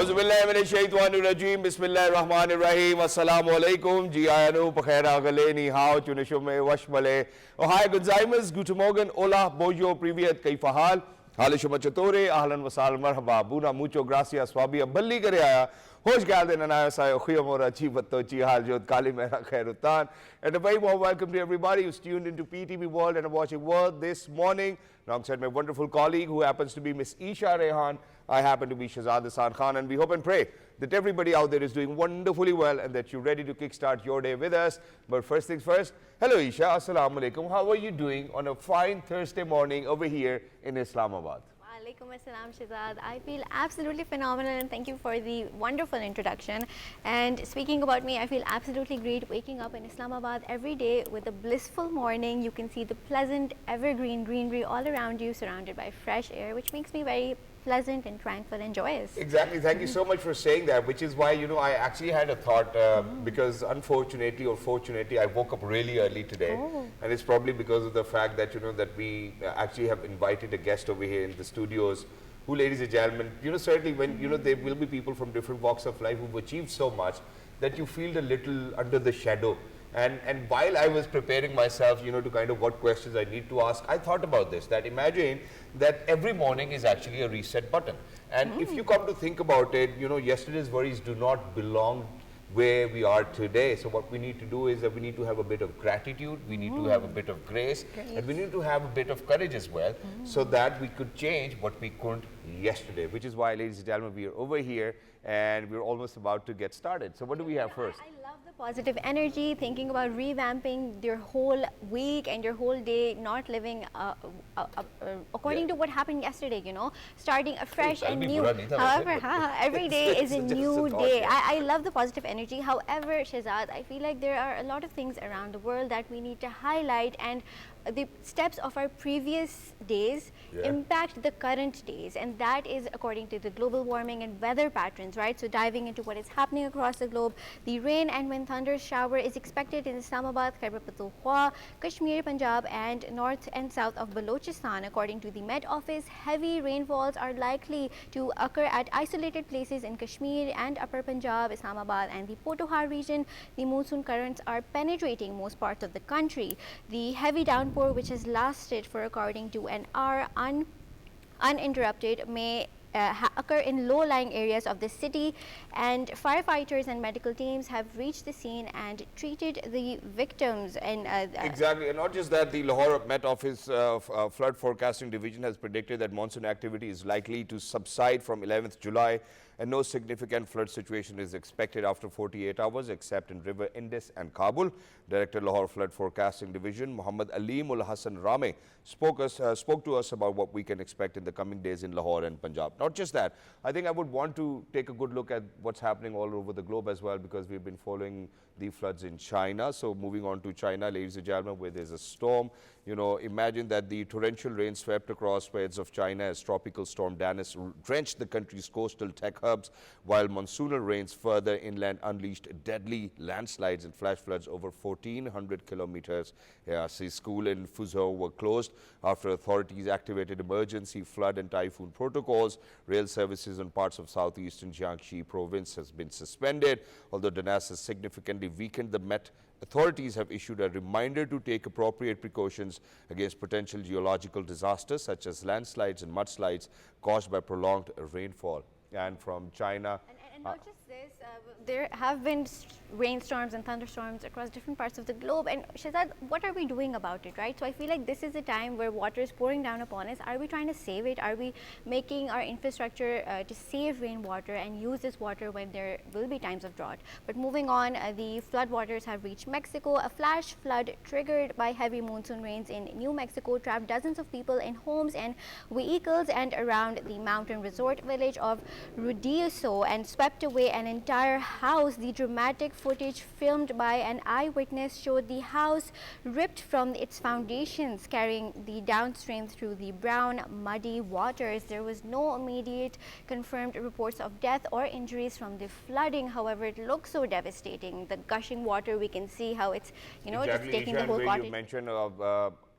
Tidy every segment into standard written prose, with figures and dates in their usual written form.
Auzubillahiminash-shaytanir-rajeem. Bismillahir-rahmanir-rahim. Assalamualaikum. Ji ayanu pakhair agale ni hao chunishume washmale. Ohai gonzaimas guten morgen. Hola, bonjour, privyet, kaifa hal? Halishuma chatore, ahlan wa sahlan, marhaba, buna, mucho gracias, swabia, balli kare aaya. Hosh galde nanaya sayo, khuyamora, chivatto, chihal, jod, kali mera, khairutan. And a very warm welcome to everybody who's tuned into PTV World and are watching World this morning. Alongside my wonderful colleague who happens to be Miss Eesha Rehan. I happen to be Shahzad Khan, and we hope and pray that everybody out there is doing wonderfully well and that you're ready to kickstart your day with us. But first things first, hello Eesha, assalamu alaikum. How are you doing on a fine Thursday morning over here in Islamabad? Walaikum assalam, Shahzad. I feel absolutely phenomenal and thank you for the wonderful introduction. And speaking about me, I feel absolutely great waking up in Islamabad every day with a blissful morning. You can see the pleasant evergreen greenery all around you, surrounded by fresh air, which makes me very pleasant and tranquil and joyous. Exactly. Thank you so much for saying that, which is why, you know, I actually had a thought because unfortunately or fortunately, I woke up really early today. And it's probably because of the fact that, you know, that we actually have invited a guest over here in the studios who, ladies and gentlemen, you know, certainly when, you know, there will be people from different walks of life who've achieved so much that you feel a little under the shadow. And while I was preparing myself, you know, to kind of what questions I need to ask, I thought about this, that imagine that every morning is actually a reset button. And if you come to think about it, you know, yesterday's worries do not belong where we are today. So what we need to do is that we need to have a bit of gratitude, we need to have a bit of grace, and we need to have a bit of courage as well, so that we could change what we couldn't yesterday. Which is why, ladies and gentlemen, we are over here and we're almost about to get started. So what do we have first? I love the positive energy, thinking about revamping your whole week and your whole day, not living according to what happened yesterday, you know, starting afresh and new. However, every day is a new day. I love the positive energy. However, Shahzad, I feel like there are a lot of things around the world that we need to highlight, and the steps of our previous days impact the current days, and that is according to the global warming and weather patterns, right? So diving into what is happening across the globe, the rain and wind thunder shower is expected in Islamabad, Khyber Pakhtunkhwa, Kashmir, Punjab and north and south of Balochistan. According to the Met Office, heavy rainfalls are likely to occur at isolated places in Kashmir and Upper Punjab, Islamabad and the Potohar region. The monsoon currents are penetrating most parts of the country. The heavy downpour, which has lasted for according to an hour uninterrupted, may occur in low-lying areas of the city, and firefighters and medical teams have reached the scene and treated the victims. And exactly, and not just that, the Lahore Met Office Flood Forecasting Division has predicted that monsoon activity is likely to subside from 11th July, and no significant flood situation is expected after 48 hours except in River Indus and Kabul. Director Lahore Flood Forecasting Division Muhammad Aleem Ul Hassan Rame spoke to us about what we can expect in the coming days in Lahore and Punjab. Not just that, I think I would want to take a good look at what's happening all over the globe as well, because we've been following the floods in China. So moving on to China, ladies and gentlemen, where there's a storm, you know, imagine that the torrential rain swept across swathes of China as tropical storm Danis drenched the country's coastal tech hubs, while monsoonal rains further inland unleashed deadly landslides and flash floods over 1,400 kilometers. School in Fuzhou were closed after authorities activated emergency flood and typhoon protocols. Rail services in parts of southeastern Jiangxi province has been suspended. Although Danis has significantly weakened, the Met authorities have issued a reminder to take appropriate precautions against potential geological disasters such as landslides and mudslides caused by prolonged rainfall. And from China, and not just this, there have been rainstorms and thunderstorms across different parts of the globe. And Shahzad, what are we doing about it, right? So I feel like this is a time where water is pouring down upon us. Are we trying to save it? Are we making our infrastructure to save rainwater and use this water when there will be times of drought? But moving on, the flood waters have reached Mexico. A flash flood triggered by heavy monsoon rains in New Mexico trapped dozens of people in homes and vehicles and around the mountain resort village of Ruidoso and swept away an entire house. The dramatic footage filmed by an eyewitness showed the house ripped from its foundations, carrying the downstream through the brown, muddy waters. There was no immediate confirmed reports of death or injuries from the flooding. However, it looks so devastating. The gushing water, we can see how it's, you know, exactly, just taking the whole cottage. You mentioned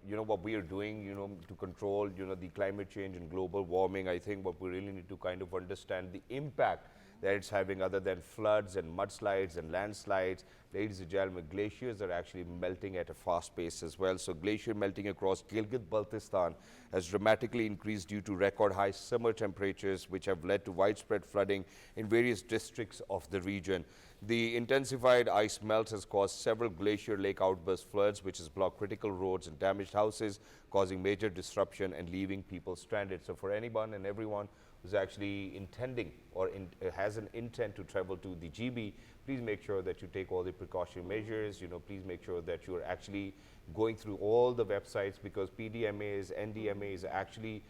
you know, what we are doing, you know, to control, you know, the climate change and global warming. I think what we really need to kind of understand the impact that it's having other than floods and mudslides and landslides. Ladies and gentlemen, glaciers are actually melting at a fast pace as well. So glacier melting across Gilgit-Baltistan has dramatically increased due to record high summer temperatures, which have led to widespread flooding in various districts of the region. The intensified ice melt has caused several glacier lake outburst floods, which has blocked critical roads and damaged houses, causing major disruption and leaving people stranded. So for anyone and everyone who's actually intending or has an intent to travel to the GB, please make sure that you take all the precautionary measures. Please make sure that you're actually going through all the websites, because PDMAs, NDMAs actually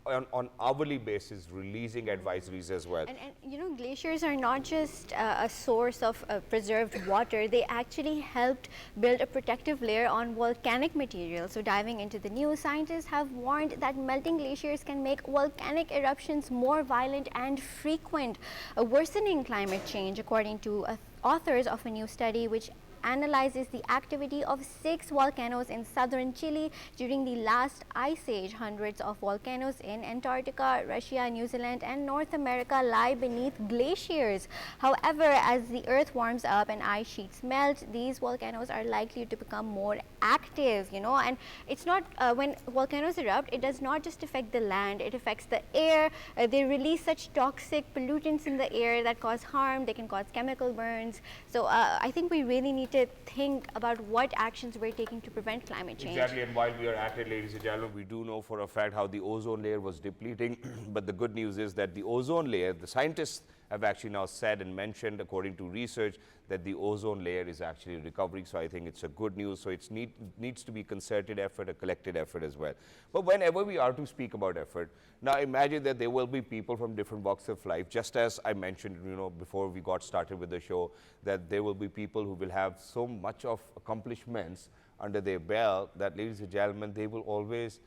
on hourly basis releasing advisories as well. And glaciers are not just a source of preserved water. They actually helped build a protective layer on volcanic material. So diving into the news, scientists have warned that melting glaciers can make volcanic eruptions more violent and frequent, worsening climate change, according to authors of a new study which analyzes the activity of 6 volcanoes in southern Chile during the last ice age. Hundreds of volcanoes in Antarctica, Russia, New Zealand and North America lie beneath glaciers. However, as the earth warms up and ice sheets melt, these volcanoes are likely to become more active, and it's not, when volcanoes erupt, it does not just affect the land, it affects the air. They release such toxic pollutants in the air that cause harm. They can cause chemical burns. So I think we really need to think about what actions we're taking to prevent climate change. Exactly, and while we are at it, ladies and gentlemen, we do know for a fact how the ozone layer was depleting. But the good news is that the ozone layer, the scientists have actually now said and mentioned, according to research, that the ozone layer is actually recovering. So I think it's a good news. So it needs to be concerted effort, a collected effort as well. But whenever we are to speak about effort, now imagine that there will be people from different walks of life, just as I mentioned, before we got started with the show, that there will be people who will have so much of accomplishments under their belt that, ladies and gentlemen, they will always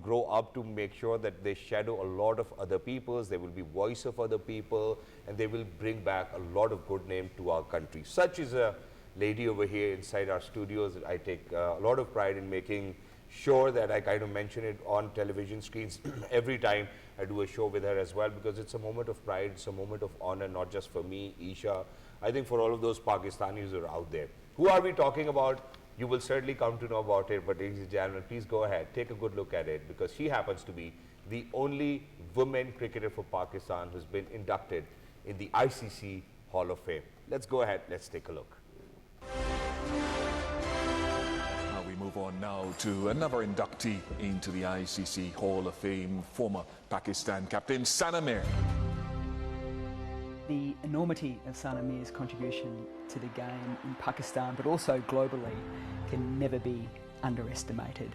grow up to make sure that they shadow a lot of other people's, they will be voice of other people, and they will bring back a lot of good name to our country. Such is a lady over here inside our studios. I take a lot of pride in making sure that I kind of mention it on television screens every time I do a show with her as well, because it's a moment of pride, it's a moment of honor, not just for me, Eesha, I think for all of those Pakistanis who are out there. Who are we talking about? You will certainly come to know about it, but ladies and gentlemen, please go ahead, take a good look at it, because she happens to be the only women cricketer for Pakistan who's been inducted in the ICC Hall of Fame. Let's go ahead, let's take a look. We move on now to another inductee into the ICC Hall of Fame, former Pakistan captain Sana Mir. The enormity of Sana Mir's contribution to the game in Pakistan, but also globally, can never be underestimated.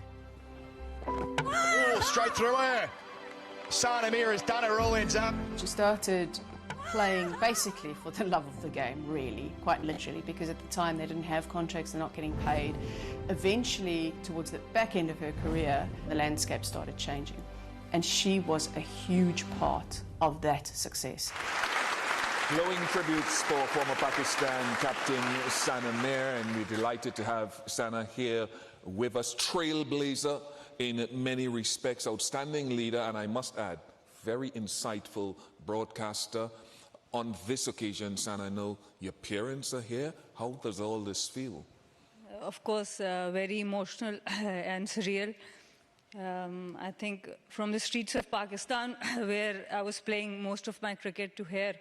Oh, straight through her. Sana Mir has done her all ends up. She started playing basically for the love of the game, really, quite literally, because at the time they didn't have contracts, they're not getting paid. Eventually, towards the back end of her career, the landscape started changing. And she was a huge part of that success. Glowing tributes for former Pakistan captain Sana Mir, and we're delighted to have Sana here with us. Trailblazer in many respects, outstanding leader, and I must add, very insightful broadcaster. On this occasion, Sana, I know your parents are here. How does all this feel? Of course, very emotional and surreal. I think from the streets of Pakistan, where I was playing most of my cricket, to here,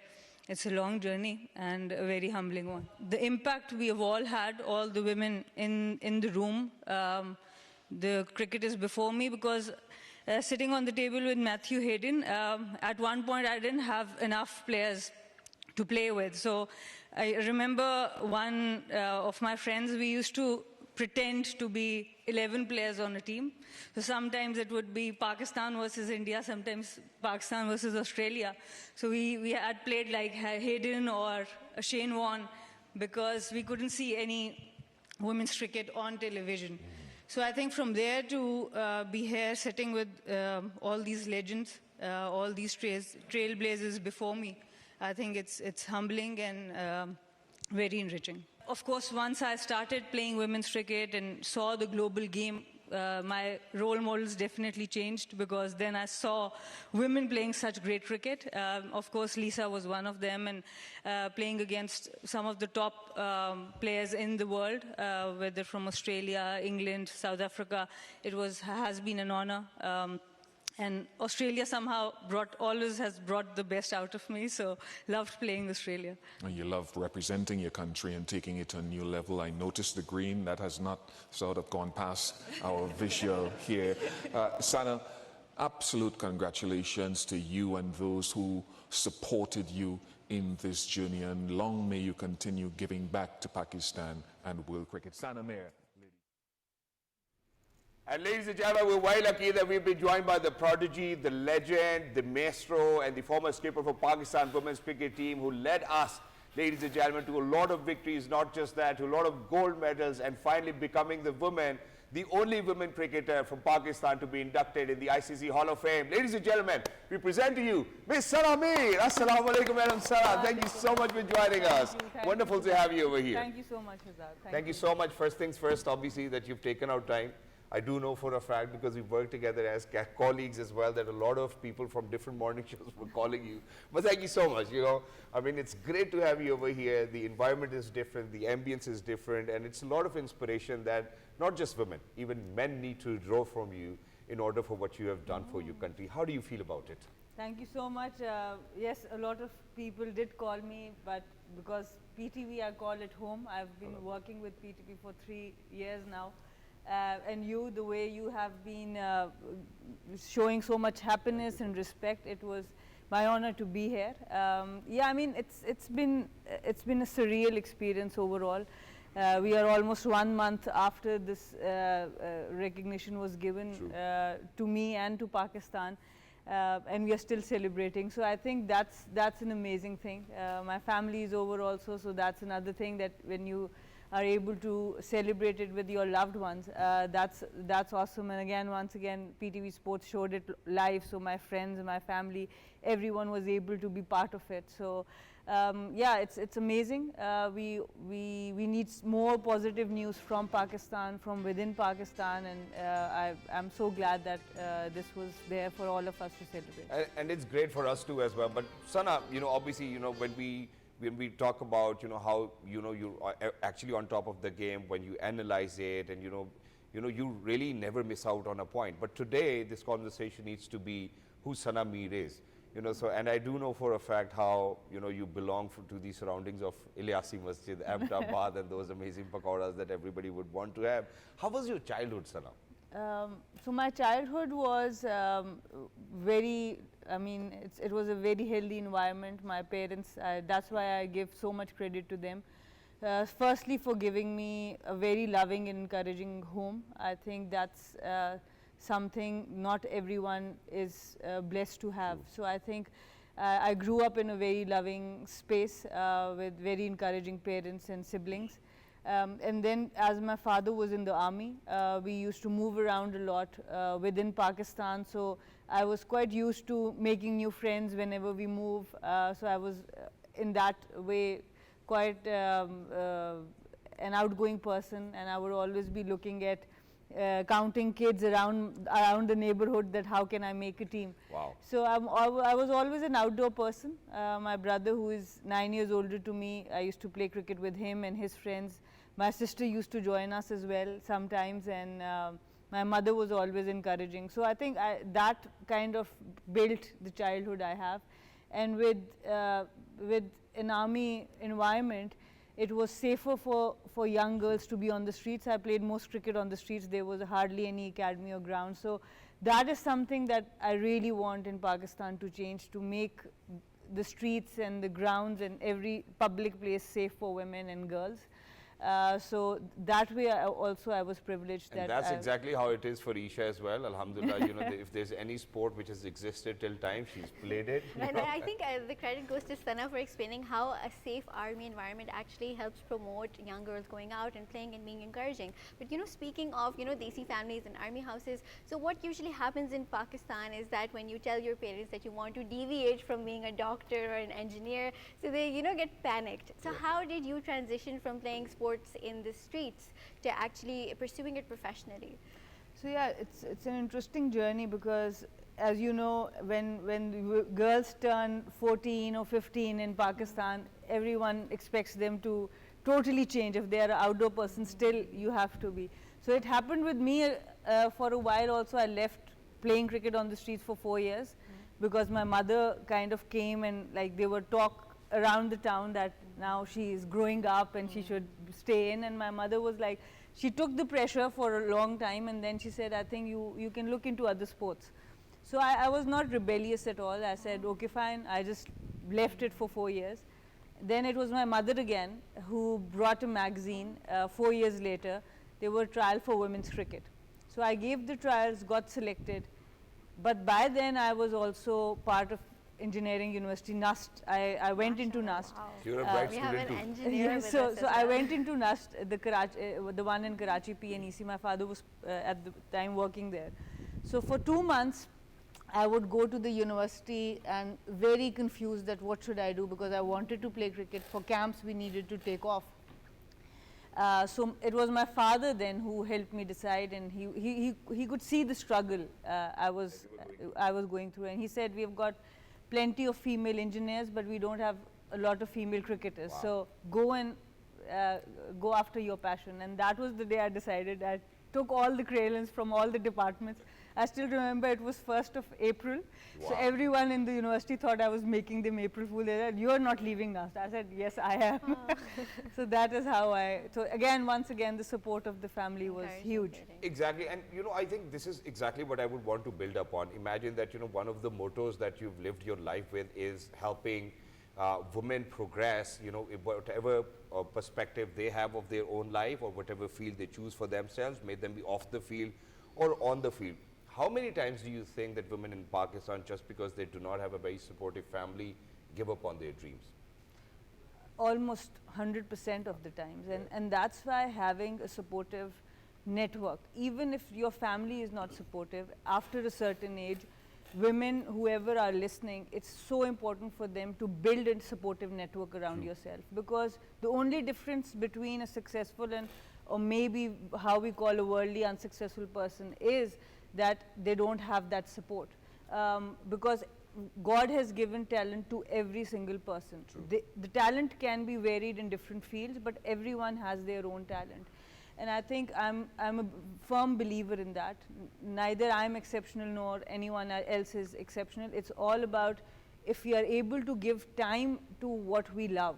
it's a long journey and a very humbling one. The impact we have all had, all the women in the room, the cricketers before me, because sitting on the table with Matthew Hayden, at one point I didn't have enough players to play with. So I remember one of my friends, we used to pretend to be 11 players on a team. So sometimes it would be Pakistan versus India, sometimes Pakistan versus Australia. So we had played like Hayden or Shane Warne because we couldn't see any women's cricket on television. So I think from there to be here sitting with all these legends, all these trailblazers before me, I think it's humbling and very enriching. Of course, once I started playing women's cricket and saw the global game my role models definitely changed, because then I saw women playing such great cricket. Of course, Lisa was one of them, and playing against some of the top players in the world, whether from Australia, England, South Africa. It has been an honor. And Australia somehow always has brought the best out of me, so loved playing Australia. And you loved representing your country and taking it to a new level. I noticed the green, that has not sort of gone past our visual here. Sana, absolute congratulations to you and those who supported you in this journey, and long may you continue giving back to Pakistan and world cricket. Sana Mir. And ladies and gentlemen, we're very lucky that we've been joined by the prodigy, the legend, the maestro, and the former skipper for Pakistan women's cricket team, who led us, ladies and gentlemen, to a lot of victories, not just that, to a lot of gold medals, and finally becoming the only women cricketer from Pakistan to be inducted in the ICC Hall of Fame. Ladies and gentlemen, we present to you Miss Sana Mir. Assalamu alaikum, Madam Sana. Thank you so much for joining us. Wonderful to have you over here. Thank you so much, Shahzad. Thank you so much. First things first, obviously, that you've taken out time. I do know for a fact, because we work together as colleagues as well, that a lot of people from different morning shows were calling you. But thank you so much, you know. I mean, it's great to have you over here. The environment is different, the ambience is different, and it's a lot of inspiration that not just women, even men need to draw from you in order for what you have done for your country. How do you feel about it? Thank you so much. Yes, a lot of people did call me, but because PTV I call it home. I've been working with PTV for 3 years now. And you, the way you have been showing so much happiness and respect, it was my honor to be here. Yeah, I mean, it's been a surreal experience overall. We are almost 1 month after this recognition was given to me and to Pakistan, and we are still celebrating. So I think that's an amazing thing. My family is over also, so that's another thing, that when you are able to celebrate it with your loved ones, that's awesome. And again, once again, PTV Sports showed it live, so my friends and my family, everyone was able to be part of it. So yeah, it's amazing. We need more positive news from Pakistan, from within Pakistan, and I'm so glad that this was there for all of us to celebrate. And it's great for us too as well. But Sana, you know, obviously, you know, when we talk about, you know, how, you know, you are actually on top of the game, when you analyze it, and you really never miss out on a point. But today, this conversation needs to be who Sana Mir is. You know, so, and I do know for a fact how, you know, you belong to the surroundings of Ilyasi Masjid, Ahmedabad, and those amazing pakoras that everybody would want to have. How was your childhood, Sana? So my childhood was I mean, it was a very healthy environment. My parents, that's why I give so much credit to them. Firstly, for giving me a very loving and encouraging home. I think that's something not everyone is blessed to have. So I think I grew up in a very loving space with very encouraging parents and siblings. And then, as my father was in the army, we used to move around a lot within Pakistan, so I was quite used to making new friends whenever we move. So I was in that way quite an outgoing person, and I would always be looking at counting kids around the neighborhood, that how can I make a team. Wow. So I was always an outdoor person. My brother, who is 9 years older to me, I used to play cricket with him and his friends. My sister used to join us as well sometimes, and my mother was always encouraging. So I think that kind of built the childhood I have. And with an army environment, it was safer for young girls to be on the streets. I played most cricket on the streets. There was hardly any academy or ground. So that is something that I really want in Pakistan to change, to make the streets and the grounds and every public place safe for women and girls. So that way I was privileged. And that's exactly how it is for Eesha as well. Alhamdulillah, you know, if there's any sport which has existed till time, she's played it. And I think the credit goes to Sana for explaining how a safe army environment actually helps promote young girls going out and playing and being encouraging. But, you know, speaking of, you know, Desi families and army houses, so what usually happens in Pakistan is that when you tell your parents that you want to deviate from being a doctor or an engineer, so they, you know, get panicked. So how did you transition from playing sports in the streets to actually pursuing it professionally? So yeah, it's an interesting journey because, as you know, when girls turn 14 or 15 in Pakistan, everyone expects them to totally change. If they are an outdoor person, still you have to be. So it happened with me for a while also. I left playing cricket on the streets for 4 years because my mother kind of came and like they were talk around the town that now she is growing up and she should stay in, and my mother was like, she took the pressure for a long time and then she said, I think you can look into other sports. So I was not rebellious at all. I said, okay, fine. I just left it for 4 years. Then it was my mother again who brought a magazine 4 years later. They were trial for women's cricket. So I gave the trials, got selected. But by then I was also part of Engineering University, NUST. I went into NUST. Wow. You're a bright We have student an too. engineer with So us as I well. went into NUST, the one in Karachi, PNEC. My father was at the time working there. So for 2 months, I would go to the university and very confused that what should I do, because I wanted to play cricket. For camps, we needed to take off. So it was my father then who helped me decide, and he could see the struggle I was going through, and he said, we have got plenty of female engineers, but we don't have a lot of female cricketers. Wow. So go and go after your passion. And that was the day I decided. I took all the crayons from all the departments. I still remember it was 1st of April. Wow. So everyone in the university thought I was making them April Fool. They said, you're not leaving us. I said, yes, I am. So that is how so again, once again, the support of the family was huge. Exactly, and you know, I think this is exactly what I would want to build upon. Imagine that, you know, one of the mottos that you've lived your life with is helping women progress, you know, whatever perspective they have of their own life or whatever field they choose for themselves, may them be off the field or on the field. How many times do you think that women in Pakistan, just because they do not have a very supportive family, give up on their dreams? Almost 100% of the times, and that's why having a supportive network, even if your family is not supportive, after a certain age, women, whoever are listening, it's so important for them to build a supportive network around yourself, because the only difference between a successful and or maybe how we call a worldly unsuccessful person is that they don't have that support, because God has given talent to every single person. The talent can be varied in different fields, but everyone has their own talent. And I think I'm a firm believer in that. Neither I'm exceptional nor anyone else is exceptional. It's all about if we are able to give time to what we love,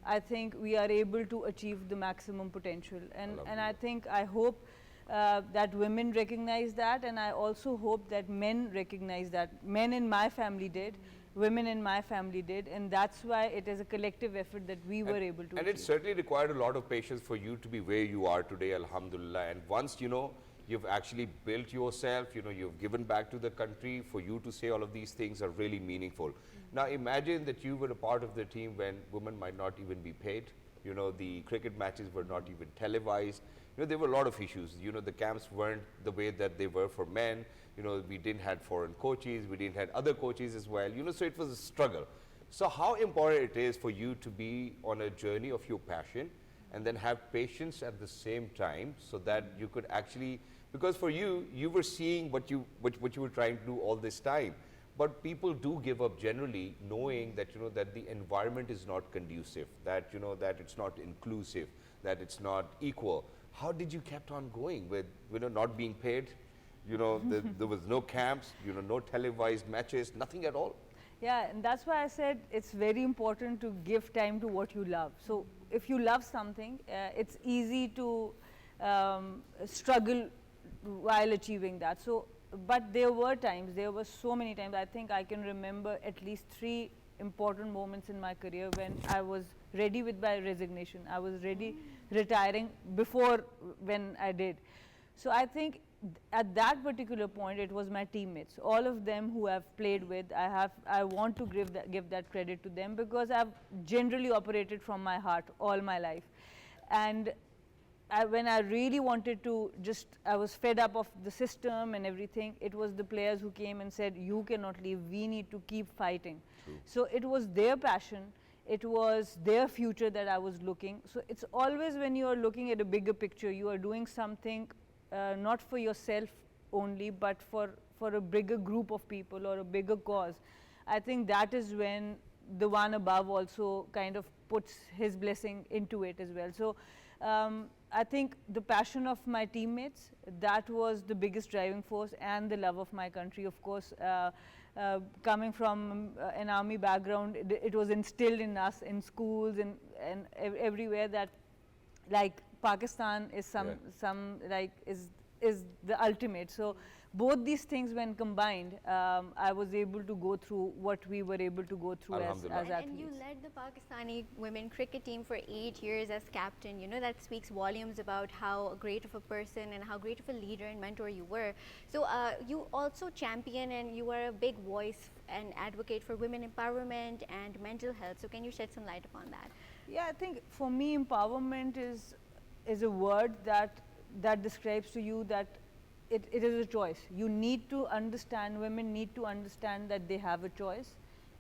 I think we are able to achieve the maximum potential. And I hope that women recognize that, and I also hope that men recognize that. Men in my family did, women in my family did, and that's why it is a collective effort that we were able to And achieve. it certainly required a lot of patience for you to be where you are today, alhamdulillah. And once, you know, you've actually built yourself, you know, you've given back to the country, for you to say all of these things are really meaningful. Now imagine that you were a part of the team when women might not even be paid. You know, the cricket matches were not even televised. You know, there were a lot of issues. You know, the camps weren't the way that they were for men. You know, we didn't have foreign coaches, we didn't have other coaches as well. You know, so it was a struggle. So how important it is for you to be on a journey of your passion and then have patience at the same time, so that you could actually, because for you, you were seeing what you were trying to do all this time. But people do give up generally, knowing that, you know, that the environment is not conducive, that, you know, that it's not inclusive, that it's not equal. How did you kept on going with, you know, not being paid? You know, there was no camps, you know, no televised matches, nothing at all. Yeah, and that's why I said it's very important to give time to what you love. So if you love something, it's easy to struggle while achieving that. So, but there were times, there were so many times, I think I can remember at least 3 important moments in my career when I was ready with my resignation. I was ready retiring before when I did. So I think at that particular point, it was my teammates, all of them who I've played with. I want to give that credit to them, because I've generally operated from my heart all my life. And when I really wanted to I was fed up of the system and everything, it was the players who came and said, you cannot leave, we need to keep fighting. True. So it was their passion, it was their future that I was looking. So it's always when you are looking at a bigger picture, you are doing something not for yourself only, but for a bigger group of people or a bigger cause, I think that is when the one above also kind of puts his blessing into it as well. So I think the passion of my teammates, that was the biggest driving force, and the love of my country, of course. Coming from an army background, it was instilled in us in schools and everywhere that like Pakistan is is the ultimate. So both these things when combined, I was able to go through what we were able to go through as athletes. And you led the Pakistani women cricket team for 8 years as captain. You know, that speaks volumes about how great of a person and how great of a leader and mentor you were. So you also champion and you are a big voice and advocate for women empowerment and mental health. So can you shed some light upon that? Yeah, I think for me empowerment is a word that describes to you that it is a choice. You need to understand, women need to understand that they have a choice,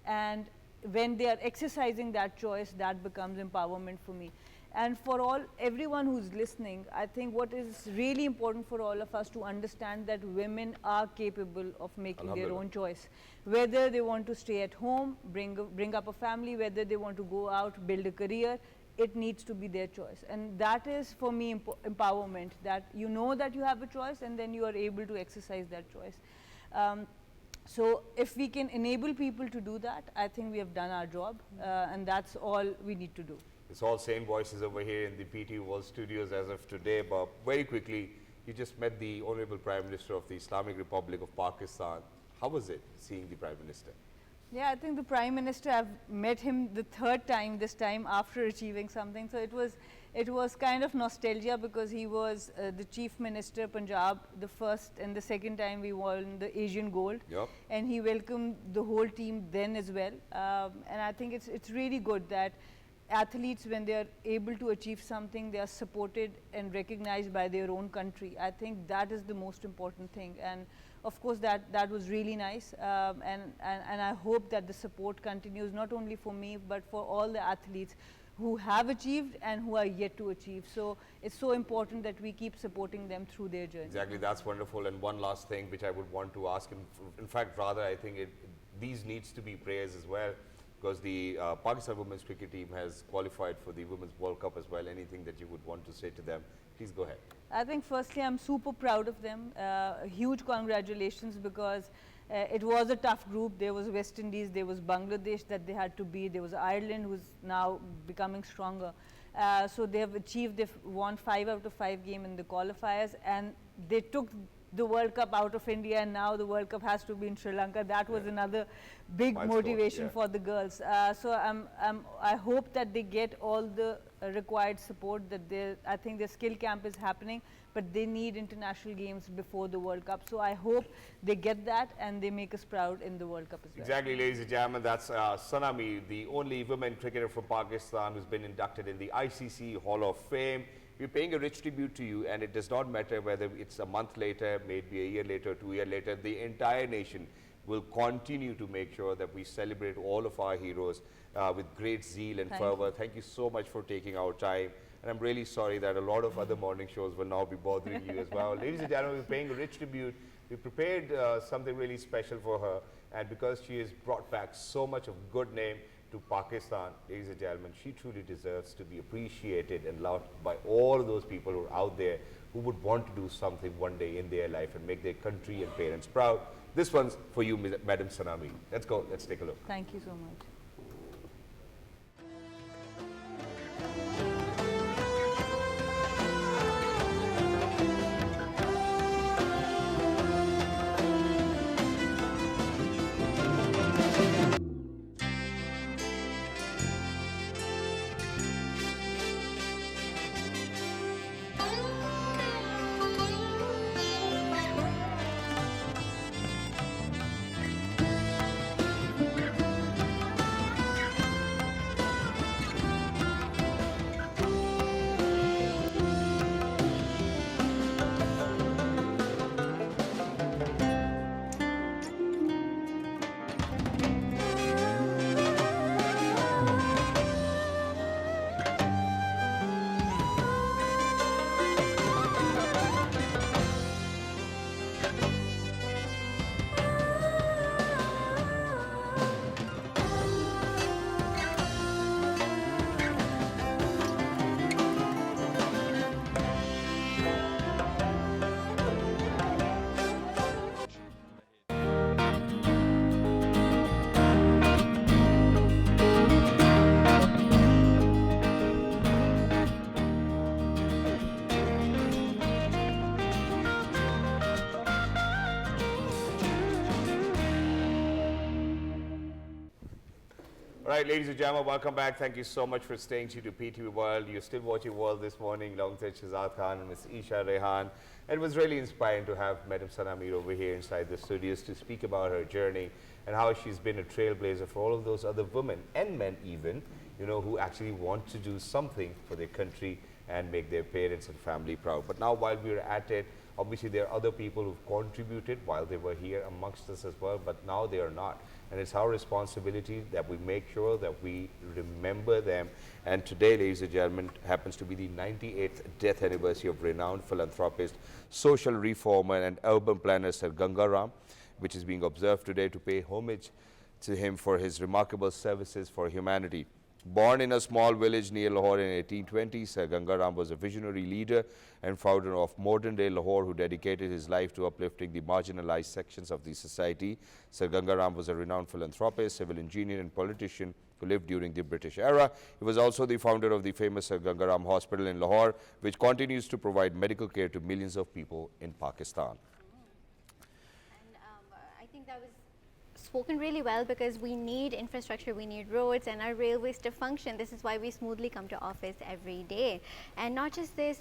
and when they are exercising that choice, that becomes empowerment for me. And for everyone who's listening, I think what is really important for all of us to understand that women are capable of making their own choice. Whether they want to stay at home, bring up a family, whether they want to go out, build a career, it needs to be their choice. And that is for me empowerment, that you know that you have a choice and then you are able to exercise that choice. So if we can enable people to do that, I think we have done our job, and that's all we need to do. It's all same voices over here in the PT World Studios as of today, but very quickly, you just met the Honorable Prime Minister of the Islamic Republic of Pakistan. How was it seeing the Prime Minister? Yeah, I think the Prime Minister, I've met him the third time, this time after achieving something. So it was kind of nostalgia, because he was the Chief Minister Punjab the first and the second time we won the Asian Gold. Yep. And he welcomed the whole team then as well. And I think it's really good that athletes, when they are able to achieve something, they are supported and recognized by their own country. I think that is the most important thing. And of course, that was really nice, and I hope that the support continues, not only for me, but for all the athletes who have achieved and who are yet to achieve. So it's so important that we keep supporting them through their journey. Exactly, that's wonderful. And one last thing which I would want to ask him, in fact, rather, I think these needs to be prayers as well, because the Pakistan women's cricket team has qualified for the Women's World Cup as well. Anything that you would want to say to them, please go ahead. I think firstly, I'm super proud of them. Huge congratulations, because it was a tough group. There was West Indies, there was Bangladesh that they had to beat, there was Ireland, who's now becoming stronger. So they have achieved, they've won 5 out of 5 games in the qualifiers, and they took the World Cup out of India, and now the World Cup has to be in Sri Lanka. That was another big motivation for the girls. So I hope that they get all the required support. That I think their skill camp is happening, but they need international games before the World Cup. So I hope they get that and they make us proud in the World Cup as well. Exactly, ladies and gentlemen, that's Sana Mir, the only women cricketer from Pakistan who's been inducted in the ICC Hall of Fame. We're paying a rich tribute to you, and it does not matter whether it's a month later, maybe a year later, 2 years later. The entire nation will continue to make sure that we celebrate all of our heroes with great zeal and fervor. Thank you so much for taking our time. And I'm really sorry that a lot of other morning shows will now be bothering you as well. Ladies and gentlemen, we're paying a rich tribute. We prepared something really special for her, and because she has brought back so much of good name to Pakistan, ladies and gentlemen, she truly deserves to be appreciated and loved by all of those people who are out there who would want to do something one day in their life and make their country and parents proud. This one's for you, Madam Sana Mir. Let's go, let's take a look. Thank you so much. Right, ladies and gentlemen, welcome back. Thank you so much for staying tuned to PTV World. You're still watching World this morning alongside Shahzad Khan and Ms. Eesha, Rehan. It was really inspiring to have Madam Sana Mir over here inside the studios to speak about her journey and how she's been a trailblazer for all of those other women and men even, you know, who actually want to do something for their country and make their parents and family proud. But now while we're at it, obviously there are other people who've contributed while they were here amongst us as well, but now they are not. And it's our responsibility that we make sure that we remember them. And today, ladies and gentlemen, happens to be the 98th death anniversary of renowned philanthropist, social reformer and urban planner Sir Gangaram, which is being observed today to pay homage to him for his remarkable services for humanity. Born in a small village near Lahore in 1820, Sir Gangaram was a visionary leader and founder of modern-day Lahore who dedicated his life to uplifting the marginalized sections of the society. Sir Gangaram was a renowned philanthropist, civil engineer and politician who lived during the British era. He was also the founder of the famous Sir Gangaram Hospital in Lahore, which continues to provide medical care to millions of people in Pakistan. And I think that was spoken really well, because we need infrastructure, we need roads and our railways to function. This is why we smoothly come to office every day. And not just this,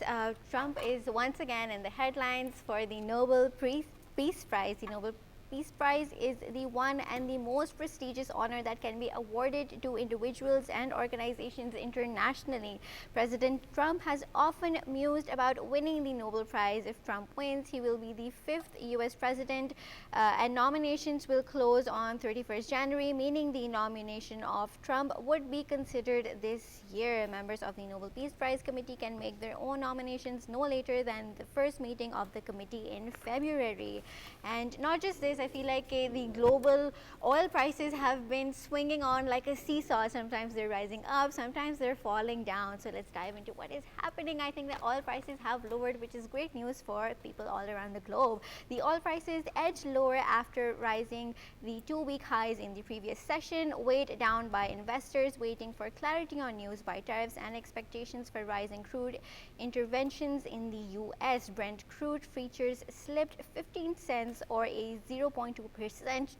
Trump is once again in the headlines for the Nobel Peace Prize. The Nobel Peace Prize is the one and the most prestigious honor that can be awarded to individuals and organizations internationally. President Trump has often mused about winning the Nobel Prize. If Trump wins, he will be the 5th US president, and nominations will close on 31st January, meaning the nomination of Trump would be considered this year. Members of the Nobel Peace Prize Committee can make their own nominations no later than the first meeting of the committee in February. And not just this, I feel like the global oil prices have been swinging on like a seesaw. Sometimes they're rising up, sometimes they're falling down. So let's dive into what is happening. I think that oil prices have lowered, which is great news for people all around the globe. The oil prices edged lower after rising the 2-week highs in the previous session, weighed down by investors waiting for clarity on news by tariffs and expectations for rising crude interventions in the US. Brent crude futures slipped 15 cents or a 0.2%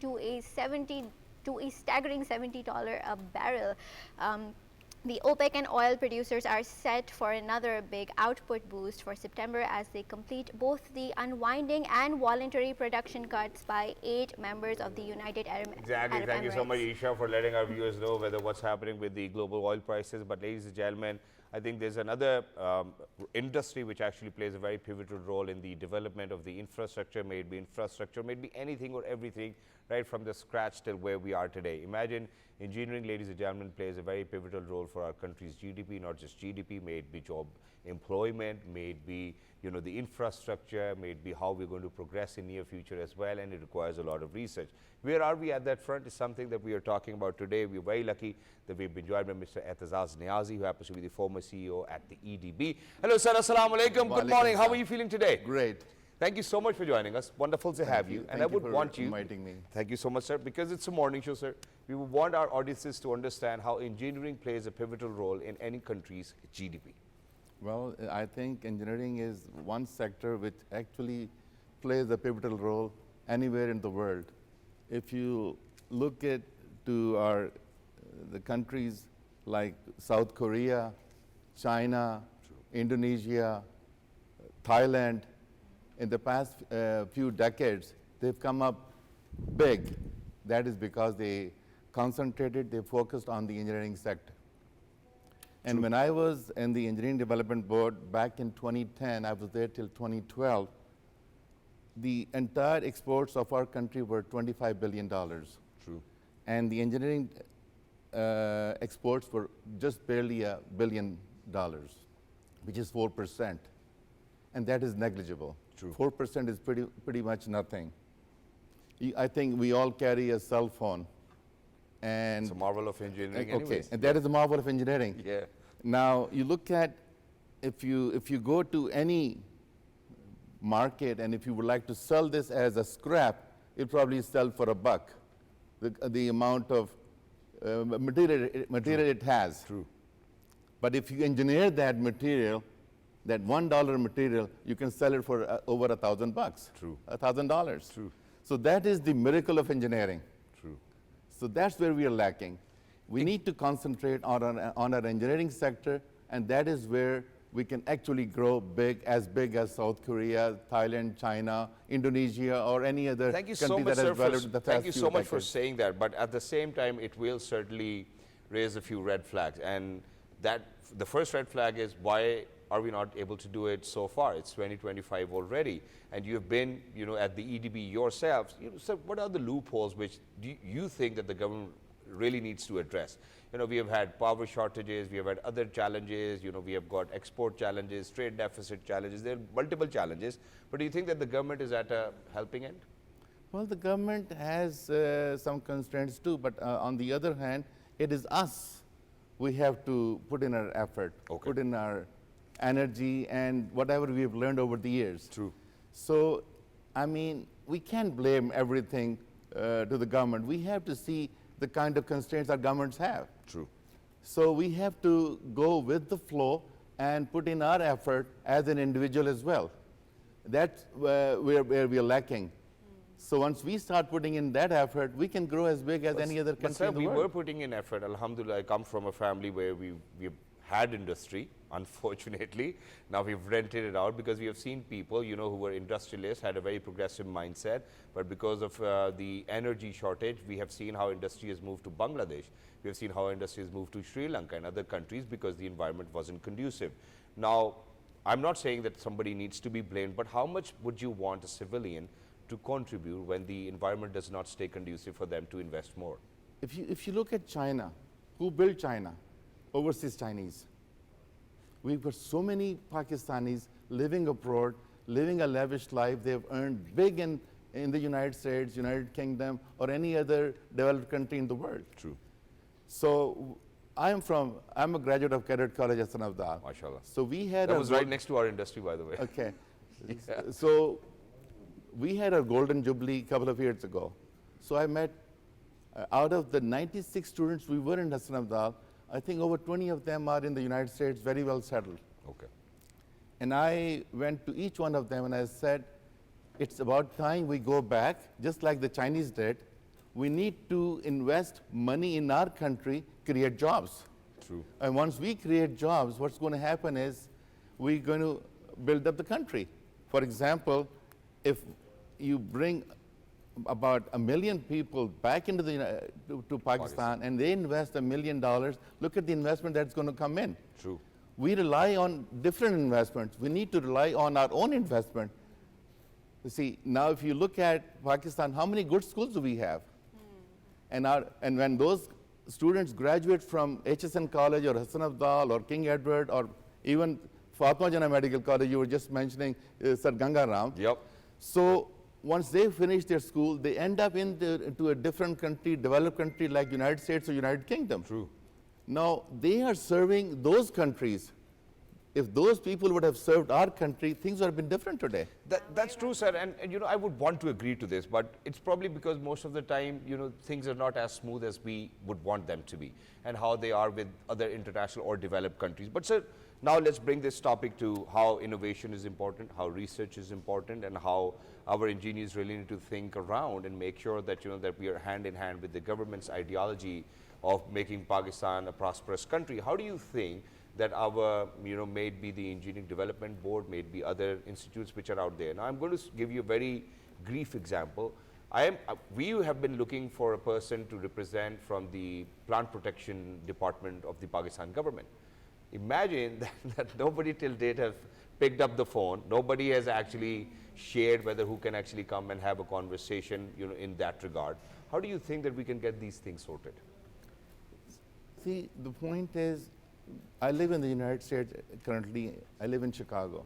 to a staggering $70 a barrel. The OPEC and oil producers are set for another big output boost for September as they complete both the unwinding and voluntary production cuts by 8 members of the United Arab Emirates. Exactly. Thank you so much, Eesha, for letting our viewers know what's happening with the global oil prices. But ladies and gentlemen, I think there's another industry which actually plays a very pivotal role in the development of the infrastructure, may it be anything or everything, right from the scratch till where we are today. Imagine engineering, ladies and gentlemen, plays a very pivotal role for our country's GDP, not just GDP, may it be job employment, may it be, you know, the infrastructure, may it be how we're going to progress in near future as well, and it requires a lot of research. Where are we at that front is something that we are talking about today. We're very lucky that we've been joined by Mr. AITAZAZNIAZI, who happens to be the former CEO at the EDB. Hello, sir. Assalamu alaikum. Good morning. How are you feeling today? Great. Thank you so much for joining us. Wonderful to have you. And I would want you, inviting me. Thank you so much, sir. Because it's a morning show, sir, we would want our audiences to understand how engineering plays a pivotal role in any country's GDP. Well, I think engineering is one sector which actually plays a pivotal role anywhere in the world. If you look at the countries like South Korea, China, Indonesia, Thailand, in the past few decades, they've come up big. That is because they focused on the engineering sector. And when I was in the Engineering Development Board back in 2010, I was there till 2012, the entire exports of our country were $25 billion. True. And the engineering exports were just barely $1 billion, which is 4%. And that is negligible. True. 4% is pretty much nothing. I think we all carry a cell phone. And it's a marvel of engineering anyways. And that is a marvel of engineering. Yeah. Now, you look at, if you go to any market and if you would like to sell this as a scrap, you'll probably sell for $1. The amount of material it has. True. But if you engineer that material, that $1 material, you can sell it for over $1,000. True. $1,000. True. So that is the miracle of engineering. True. So that's where we are lacking. We need to concentrate on our engineering sector, and that is where we can actually grow big as South Korea, Thailand, China, Indonesia, or any other Thank you so country much, that has sir, developed the thank you past so few much for decades. saying that. But at the same time, it will certainly raise a few red flags. And that the first red flag is, why are we not able to do it so far? It's 2025 already, and you've been, at the EDB yourselves. So what are the loopholes which do you think that the government really needs to address? We have had power shortages, we have had other challenges, we have got export challenges, trade deficit challenges. There are multiple challenges. But do you think that the government is at a helping end? Well, the government has some constraints too, but on the other hand, it is us. We have to put in our effort, put in our energy and whatever we have learned over the years. True. So, I mean, we can't blame everything to the government. We have to see the kind of constraints our governments have. True. So we have to go with the flow and put in our effort as an individual as well. That's where we are lacking. So once we start putting in that effort, we can grow as big as any other country in the world. We were putting in effort. Alhamdulillah, I come from a family where we've had industry, unfortunately. Now we've rented it out because we have seen people, who were industrialists, had a very progressive mindset. But because of the energy shortage, we have seen how industry has moved to Bangladesh. We have seen how industry has moved to Sri Lanka and other countries because the environment wasn't conducive. Now, I'm not saying that somebody needs to be blamed, but how much would you want a civilian to contribute when the environment does not stay conducive for them to invest more? If you look at China, who built China? Overseas Chinese. We've got so many Pakistanis living abroad, living a lavish life. They've earned big in the United States, United Kingdom, or any other developed country in the world. True. So I'm a graduate of Cadet College at Abdul. MashaAllah. So we had that was right next to our industry, by the way. Okay. Yeah. So we had a golden jubilee a couple of years ago. So I met, out of the 96 students we were in Hassan Abdul, I think over 20 of them are in the United States, very well settled. Okay. And I went to each one of them and I said, it's about time we go back, just like the Chinese did. We need to invest money in our country, create jobs. True. And once we create jobs, what's going to happen is we're going to build up the country. For example, if you bring about 1 million people back into to Pakistan and they invest $1 million, look at the investment that's going to come in. True. We rely on different investments. We need to rely on our own investment. You see, now if you look at Pakistan, how many good schools do we have? And when those students graduate from HSN College or Hassan Abdul or King Edward or even Fatma Jana Medical College, you were just mentioning Sir Gangaram. Yep. So once they finish their school, they end up into a different country, developed country like United States or United Kingdom. True. Now, they are serving those countries. If those people would have served our country, things would have been different today. That's true, sir. And I would want to agree to this, but it's probably because most of the time, things are not as smooth as we would want them to be, and how they are with other international or developed countries. But, sir, now let's bring this topic to how innovation is important, how research is important, and how our engineers really need to think around and make sure that, that we are hand in hand with the government's ideology of making Pakistan a prosperous country. How do you think that our, may it be the Engineering Development Board, may it be other institutes which are out there? Now, I'm going to give you a very brief example. We have been looking for a person to represent from the Plant Protection Department of the Pakistan government. Imagine that nobody till date has picked up the phone. Nobody has actually shared whether who can actually come and have a conversation, in that regard. How do you think that we can get these things sorted? See, the point is, I live in the United States currently. I live in Chicago.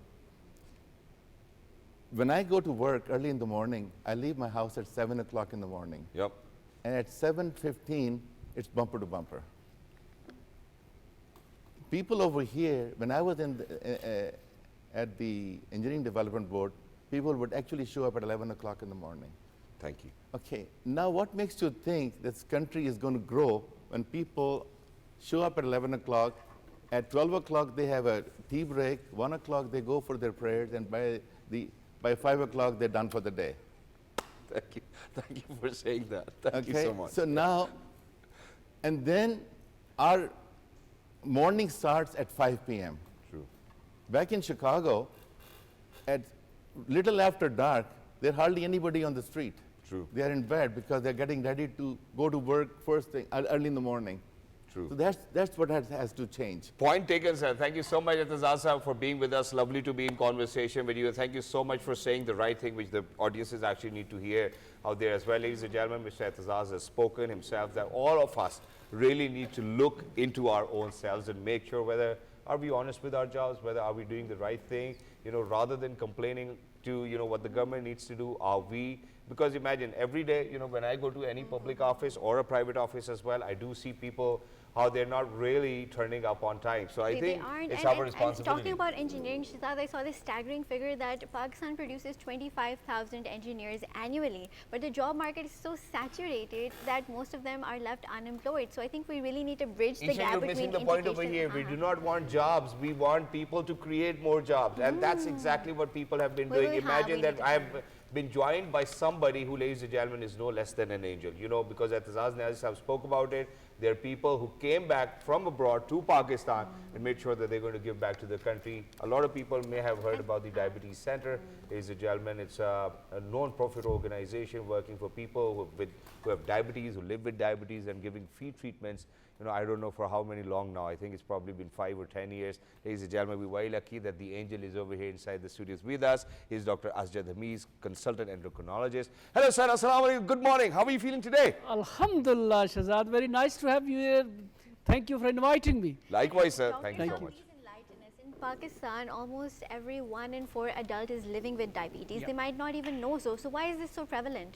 When I go to work early in the morning, I leave my house at 7 o'clock in the morning. Yep. And at 7:15, it's bumper to bumper. People over here, when I was at the Engineering Development Board, people would actually show up at 11 o'clock in the morning. Thank you. Okay, now what makes you think this country is going to grow when people show up at 11 o'clock, at 12 o'clock they have a tea break, 1 o'clock they go for their prayers, and by 5 o'clock they're done for the day. Thank you for saying that. Thank you so much. So now, and then our morning starts at 5 p.m. True. Back in Chicago, at little after dark, there's hardly anybody on the street. True. They are in bed because they're getting ready to go to work first thing, early in the morning. True. So that's what has to change. Point taken, sir. Thank you so much, AITAZAZ, for being with us. Lovely to be in conversation with you. Thank you so much for saying the right thing, which the audiences actually need to hear out there as well. Ladies and gentlemen, Mr. AITAZAZ has spoken himself that all of us really need to look into our own selves and make sure whether are we honest with our jobs, whether are we doing the right thing, rather than complaining to, what the government needs to do, are we? Because imagine every day, when I go to any public office or a private office as well, I do see people how they're not really turning up on time. So I think it's our responsibility. And talking about engineering, Shahzad, I saw this staggering figure that Pakistan produces 25,000 engineers annually, but the job market is so saturated that most of them are left unemployed. So I think we really need to bridge the Eesha, gap you're between missing the point over here. We do not want jobs. We want people to create more jobs. And that's exactly what people have been doing. Imagine that I have been joined by somebody who, ladies and gentlemen, is no less than an angel. Because AITAZAZNIAZI have spoke about it. There are people who came back from abroad to Pakistan and made sure that they're going to give back to the country. A lot of people may have heard about the Diabetes Center. Ladies and gentlemen, it's a non-profit organization working for people who have diabetes, who live with diabetes, and giving free treatments. I don't know for how many long now. I think it's probably been 5 or 10 years. Ladies and gentlemen, we're very lucky that the angel is over here inside the studios with us. He's Dr. ASJAD HAMEED, consultant endocrinologist. Hello, sir. Assalamu alaikum. Good morning. How are you feeling today? Alhamdulillah, Shahzad. Very nice to have you here. Thank you for inviting me. Likewise, sir. Thank you so much. In Pakistan, almost every 1 in 4 adult is living with diabetes. They might not even know so. So why is this so prevalent?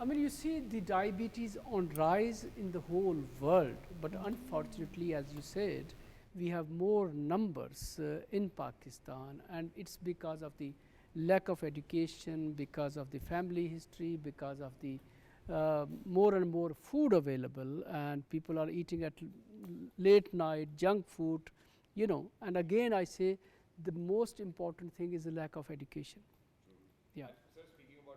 I mean, you see the diabetes on rise in the whole world, but unfortunately, as you said, we have more numbers in Pakistan, and it's because of the lack of education, because of the family history, because of the more and more food available, and people are eating at late night, junk food, and again I say the most important thing is the lack of education. Yeah.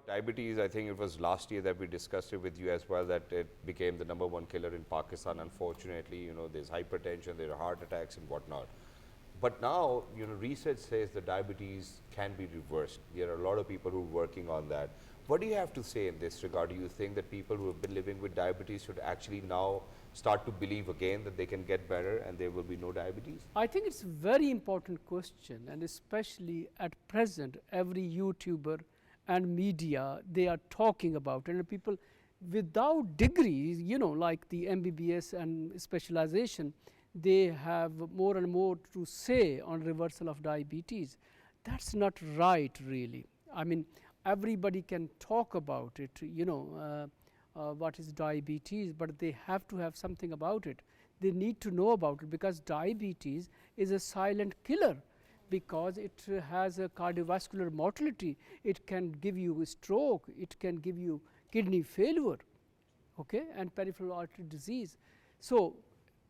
Diabetes, I think it was last year that we discussed it with you as well, that it became the #1 killer in Pakistan. Unfortunately, there's hypertension, there are heart attacks and whatnot. But now, research says that diabetes can be reversed. There are a lot of people who are working on that. What do you have to say in this regard? Do you think that people who have been living with diabetes should actually now start to believe again that they can get better and there will be no diabetes? I think it's a very important question, and especially at present, every YouTuber and media, they are talking about it, and people without degrees, like the MBBS and specialization, they have more and more to say on reversal of diabetes. That's not right, really. I mean, everybody can talk about it, what is diabetes, but they have to have something about it. They need to know about it, because diabetes is a silent killer, because it has a cardiovascular mortality. It can give you a stroke, it can give you kidney failure, and peripheral artery disease. So,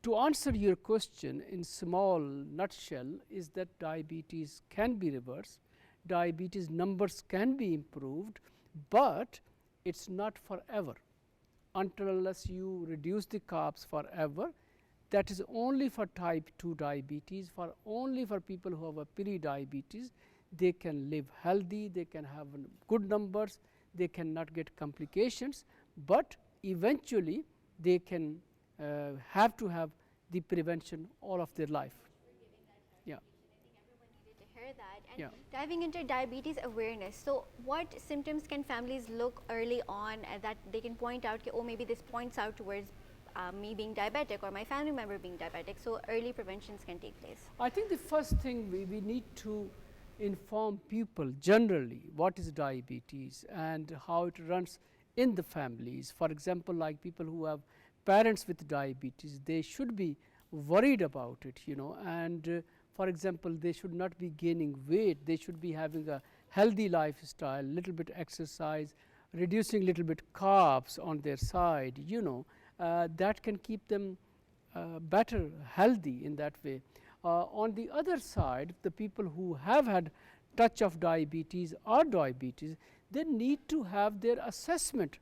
to answer your question in small nutshell is that diabetes can be reversed, diabetes numbers can be improved, but it's not forever. Until unless you reduce the carbs forever, that is only for type 2 diabetes, only for people who have a pre-diabetes. They can live healthy, they can have good numbers, they cannot get complications, but eventually they can have to have the prevention all of their life. Yeah. I think everyone needed to hear that. And diving into diabetes awareness, so what symptoms can families look early on that they can point out, oh, maybe this points out towards me being diabetic or my family member being diabetic, so early preventions can take place? I think the first thing we need to inform people generally what is diabetes and how it runs in the families. For example, like people who have parents with diabetes, they should be worried about it, and for example, they should not be gaining weight, they should be having a healthy lifestyle, little bit exercise, reducing little bit carbs on their side, that can keep them better, healthy in that way. On the other side, the people who have had touch of diabetes or diabetes, they need to have their assessment.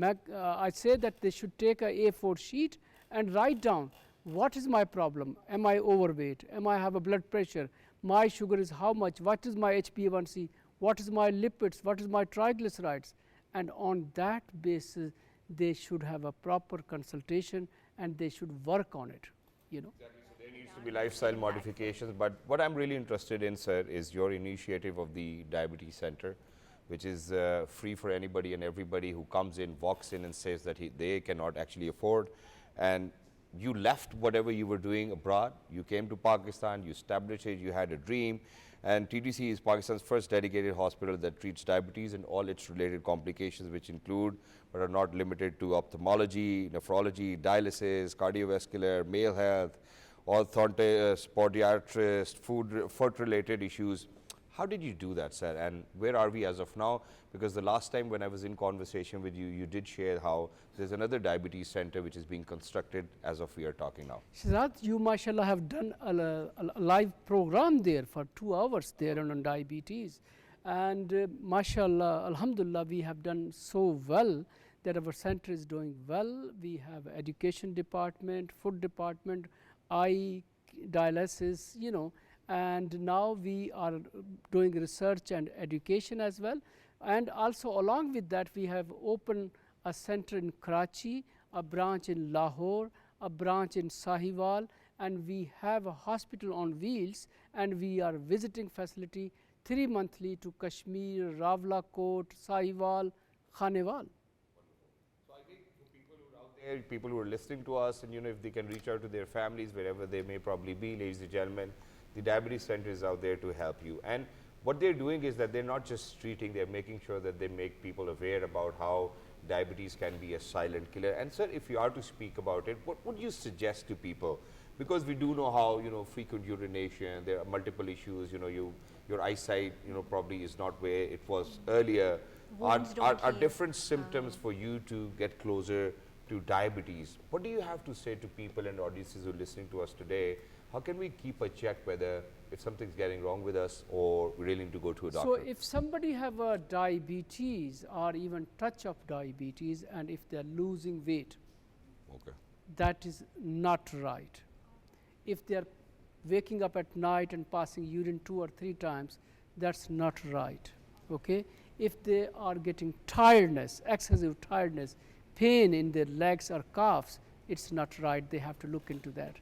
I say that they should take a A4 sheet and write down what is my problem? Am I overweight? Am I have a blood pressure? My sugar is how much? What is my HbA1c? What is my lipids? What is my triglycerides? And on that basis, they should have a proper consultation and they should work on it, you know. Exactly. So there needs to be lifestyle modifications. But what I'm really interested in, sir, is your initiative of the Diabetes Center, which is free for anybody and everybody who comes in, walks in and says that they cannot actually afford. And you left whatever you were doing abroad, you came to Pakistan, you established it, you had a dream, and TTC is Pakistan's first dedicated hospital that treats diabetes and all its related complications, which include but are not limited to ophthalmology, nephrology, dialysis, cardiovascular, male health, orthodontist, podiatrist, foot-related issues. How did you do that, sir? And where are we as of now? Because the last time when I was in conversation with you, you did share how there's another diabetes center which is being constructed as of we are talking now. Shahzad, you mashallah have done a live program there for 2 hours there on diabetes. And mashallah, alhamdulillah, we have done so well that our center is doing well. We have education department, food department, eye dialysis, you know, and now we are doing research and education as well. And also along with that, we have opened a center in Karachi, a branch in Lahore, a branch in Sahiwal, and we have a hospital on wheels, and we are visiting facility 3 monthly to Kashmir, Rawalakot, Sahiwal, Khanewal. So I think for people who are out there, people who are listening to us, and you know, if they can reach out to their families wherever they may probably be, ladies and gentlemen, the Diabetes Center is out there to help you. And what they're doing is that they're not just treating, they're making sure that they make people aware about how diabetes can be a silent killer. And sir, if you are to speak about it, what would you suggest to people? Because we do know how, you know, frequent urination, there are multiple issues, you know, your eyesight, you know, probably is not where it was earlier. Are different symptoms for you to get closer to diabetes? What do you have to say to people and audiences who are listening to us today? How can we keep a check whether if something's getting wrong with us or we really need to go to a doctor? So if somebody have a diabetes or even touch of diabetes, and if they're losing weight, okay, that is not right. If they're waking up at night and passing urine 2 or 3 times, that's not right, okay? If they are getting tiredness, excessive tiredness, pain in their legs or calves, it's not right, they have to look into that.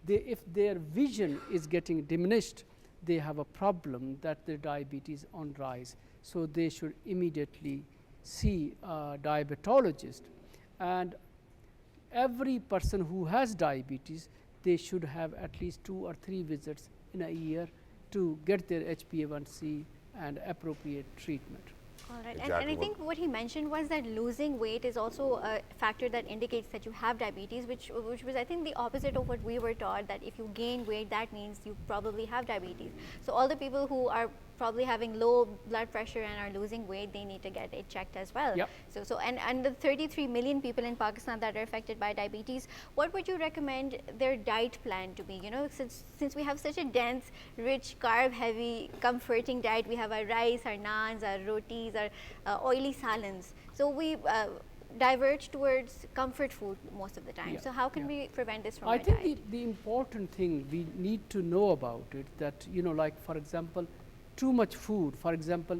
If their vision is getting diminished, they have a problem that their diabetes on rise. So they should immediately see a diabetologist. And every person who has diabetes, they should have at least 2 or 3 visits in a year to get their HbA1c and appropriate treatment. All right. Exactly. And I think what he mentioned was that losing weight is also a factor that indicates that you have diabetes, which was, I think, the opposite of what we were taught, that if you gain weight, that means you probably have diabetes. So all the people who are probably having low blood pressure and are losing weight, they need to get it checked as well. Yep. And the 33 million people in Pakistan that are affected by diabetes, what would you recommend their diet plan to be? You know, since we have such a dense, rich, carb-heavy, comforting diet, we have our rice, our naans, our rotis, our oily salons. So we diverge towards comfort food most of the time. Yeah. So how can we prevent this from our diet? I think the important thing we need to know about it, that, you know, like for example, too much food, for example,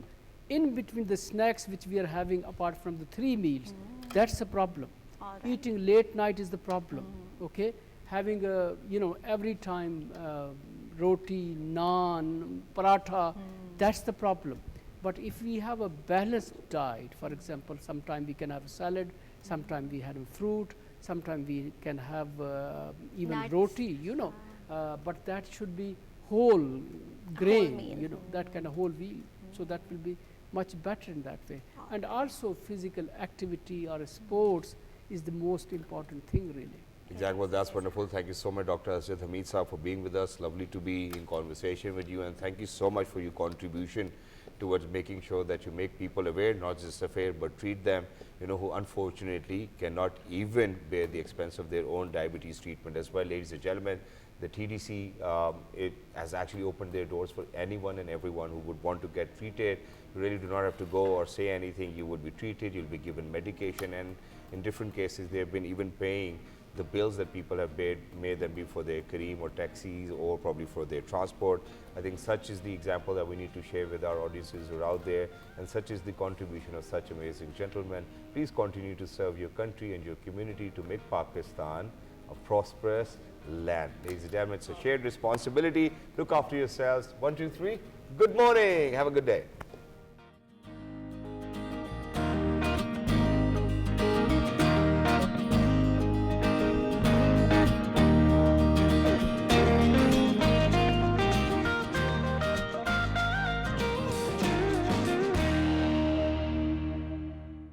in between the snacks which we are having apart from the 3 meals, that's a problem. Right. Eating late night is the problem, okay? Having a, you know, every time roti, naan, paratha, that's the problem. But if we have a balanced diet, for example, sometimes we can have salad, sometimes we have fruit, sometimes we can have even nuts, roti, you know, but that should be whole grain, you know, that kind of whole meal. So that will be much better in that way. And also physical activity or sports is the most important thing, really. Exactly. Well, that's wonderful. Thank you so much, Dr. ASJAD Hameed Saab, for being with us. Lovely to be in conversation with you, and thank you so much for your contribution towards making sure that you make people aware, not just aware, but treat them, you know, who unfortunately cannot even bear the expense of their own diabetes treatment as well. Ladies and gentlemen, the TDC, it has actually opened their doors for anyone and everyone who would want to get treated. You really do not have to go or say anything. You would be treated, you'll be given medication, and in different cases, they have been even paying the bills that people have paid, may them be for their Kareem or taxis or probably for their transport. I think such is the example that we need to share with our audiences who are out there, and such is the contribution of such amazing gentlemen. Please continue to serve your country and your community to make Pakistan a prosperous land. Ladies and gentlemen, it's a shared responsibility. Look after yourselves. 1, 2, 3. Good morning. Have a good day.